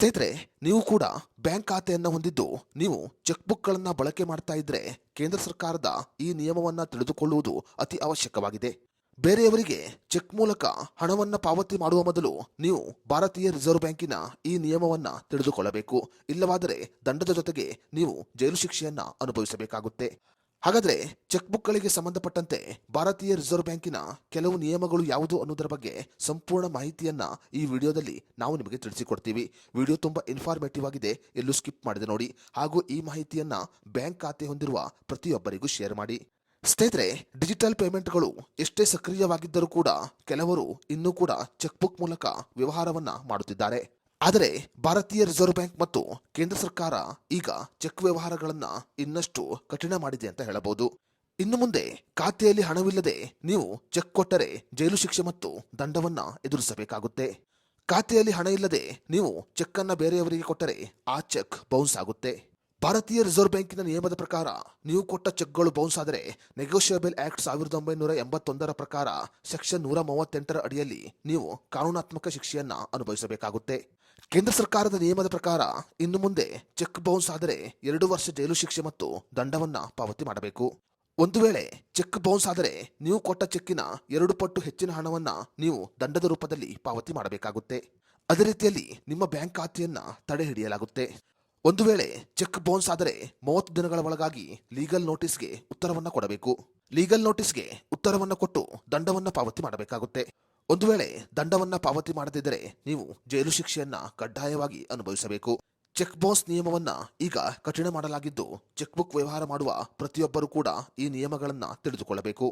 ಸ್ನೇಹಿತರೆ, ನೀವು ಕೂಡ ಬ್ಯಾಂಕ್ ಖಾತೆಯನ್ನು ಹೊಂದಿದ್ದು ನೀವು ಚೆಕ್ ಬುಕ್ಗಳನ್ನು ಬಳಕೆ ಮಾಡ್ತಾ ಇದ್ರೆ ಕೇಂದ್ರ ಸರ್ಕಾರದ ಈ ನಿಯಮವನ್ನ ತಿಳಿದುಕೊಳ್ಳುವುದು ಅತಿ ಅವಶ್ಯಕವಾಗಿದೆ. ಬೇರೆಯವರಿಗೆ ಚೆಕ್ ಮೂಲಕ ಹಣವನ್ನ ಪಾವತಿ ಮಾಡುವ ಮೊದಲು ನೀವು ಭಾರತೀಯ ರಿಸರ್ವ್ ಬ್ಯಾಂಕಿನ ಈ ನಿಯಮವನ್ನ ತಿಳಿದುಕೊಳ್ಳಬೇಕು. ಇಲ್ಲವಾದರೆ ದಂಡದ ಜೊತೆಗೆ ನೀವು ಜೈಲು ಶಿಕ್ಷೆಯನ್ನ ಅನುಭವಿಸಬೇಕಾಗುತ್ತೆ. ಹಾಗಾದ್ರೆ ಚೆಕ್ ಬುಕ್ಗಳಿಗೆ ಸಂಬಂಧಪಟ್ಟಂತೆ ಭಾರತೀಯ ರಿಸರ್ವ್ ಬ್ಯಾಂಕಿನ ಕೆಲವು ನಿಯಮಗಳು ಯಾವುದು ಅನ್ನೋದರ ಬಗ್ಗೆ ಸಂಪೂರ್ಣ ಮಾಹಿತಿಯನ್ನ ಈ ವಿಡಿಯೋದಲ್ಲಿ ನಾವು ನಿಮಗೆ ತಿಳಿಸಿಕೊಡ್ತೀವಿ. ವಿಡಿಯೋ ತುಂಬಾ ಇನ್ಫಾರ್ಮೇಟಿವ್ ಆಗಿದೆ, ಎಲ್ಲೂ ಸ್ಕಿಪ್ ಮಾಡದೆ ನೋಡಿ. ಹಾಗೂ ಈ ಮಾಹಿತಿಯನ್ನ ಬ್ಯಾಂಕ್ ಖಾತೆ ಹೊಂದಿರುವ ಪ್ರತಿಯೊಬ್ಬರಿಗೂ ಶೇರ್ ಮಾಡಿ. ಸ್ನೇಹಿತರೆ, ಡಿಜಿಟಲ್ ಪೇಮೆಂಟ್ಗಳು ಎಷ್ಟೇ ಸಕ್ರಿಯವಾಗಿದ್ದರೂ ಕೂಡ ಕೆಲವರು ಇನ್ನೂ ಕೂಡ ಚೆಕ್ ಬುಕ್ ಮೂಲಕ ವ್ಯವಹಾರವನ್ನ ಮಾಡುತ್ತಿದ್ದಾರೆ. ಆದರೆ ಭಾರತೀಯ ರಿಸರ್ವ್ ಬ್ಯಾಂಕ್ ಮತ್ತು ಕೇಂದ್ರ ಸರ್ಕಾರ ಈಗ ಚೆಕ್ ವ್ಯವಹಾರಗಳನ್ನ ಇನ್ನಷ್ಟು ಕಠಿಣ ಮಾಡಿದೆ ಅಂತ ಹೇಳಬಹುದು. ಇನ್ನು ಮುಂದೆ ಖಾತೆಯಲ್ಲಿ ಹಣವಿಲ್ಲದೆ ನೀವು ಚೆಕ್ ಕೊಟ್ಟರೆ ಜೈಲು ಶಿಕ್ಷೆ ಮತ್ತು ದಂಡವನ್ನ ಎದುರಿಸಬೇಕಾಗುತ್ತೆ. ಖಾತೆಯಲ್ಲಿ ಹಣ ಇಲ್ಲದೆ ನೀವು ಚೆಕ್ ಅನ್ನ ಬೇರೆಯವರಿಗೆ ಕೊಟ್ಟರೆ ಆ ಚೆಕ್ ಬೌನ್ಸ್ ಆಗುತ್ತೆ. ಭಾರತೀಯ ರಿಸರ್ವ್ ಬ್ಯಾಂಕಿನ ನಿಯಮದ ಪ್ರಕಾರ ನೀವು ಕೊಟ್ಟ ಚೆಕ್ಗಳು ಬೌನ್ಸ್ ಆದರೆ ನೆಗೋಷಿಯಬಲ್ ಆಕ್ಟ್ 1981 ಪ್ರಕಾರ ಸೆಕ್ಷನ್ 138 ಅಡಿಯಲ್ಲಿ ನೀವು ಕಾನೂನಾತ್ಮಕ ಶಿಕ್ಷೆಯನ್ನ ಅನುಭವಿಸಬೇಕಾಗುತ್ತೆ. ಕೇಂದ್ರ ಸರ್ಕಾರದ ನಿಯಮದ ಪ್ರಕಾರ ಇನ್ನು ಮುಂದೆ ಚೆಕ್ ಬೌನ್ಸ್ ಆದರೆ 2 ವರ್ಷ ಜೈಲು ಶಿಕ್ಷೆ ಮತ್ತು ದಂಡವನ್ನ ಪಾವತಿ ಮಾಡಬೇಕು. ಒಂದು ವೇಳೆ ಚೆಕ್ ಬೌನ್ಸ್ ಆದರೆ ನೀವು ಕೊಟ್ಟ ಚೆಕ್ಕಿನ 2 ಪಟ್ಟು ಹೆಚ್ಚಿನ ಹಣವನ್ನ ನೀವು ದಂಡದ ರೂಪದಲ್ಲಿ ಪಾವತಿ ಮಾಡಬೇಕಾಗುತ್ತೆ. ಅದೇ ರೀತಿಯಲ್ಲಿ ನಿಮ್ಮ ಬ್ಯಾಂಕ್ ಖಾತೆಯನ್ನ ತಡೆ ಹಿಡಿಯಲಾಗುತ್ತೆ. ಒಂದು ವೇಳೆ ಚೆಕ್ ಬೌನ್ಸ್ ಆದರೆ 30 ದಿನಗಳ ಒಳಗಾಗಿ ಲೀಗಲ್ ನೋಟಿಸ್ಗೆ ಉತ್ತರವನ್ನ ಕೊಡಬೇಕು. ಲೀಗಲ್ ನೋಟಿಸ್ಗೆ ಉತ್ತರವನ್ನ ಕೊಟ್ಟು ದಂಡವನ್ನ ಪಾವತಿ ಮಾಡಬೇಕಾಗುತ್ತೆ. ಒಂದು ವೇಳೆ ದಂಡವನ್ನ ಪಾವತಿ ಮಾಡದಿದ್ದರೆ ನೀವು ಜೈಲು ಶಿಕ್ಷೆಯನ್ನ ಕಡ್ಡಾಯವಾಗಿ ಅನುಭವಿಸಬೇಕು. ಚೆಕ್ ಬೌನ್ಸ್ ನಿಯಮವನ್ನ ಈಗ ಕಠಿಣ ಮಾಡಲಾಗಿದ್ದು ಚೆಕ್ ಬುಕ್ ವ್ಯವಹಾರ ಮಾಡುವ ಪ್ರತಿಯೊಬ್ಬರು ಕೂಡ ಈ ನಿಯಮಗಳನ್ನ ತಿಳಿದುಕೊಳ್ಳಬೇಕು.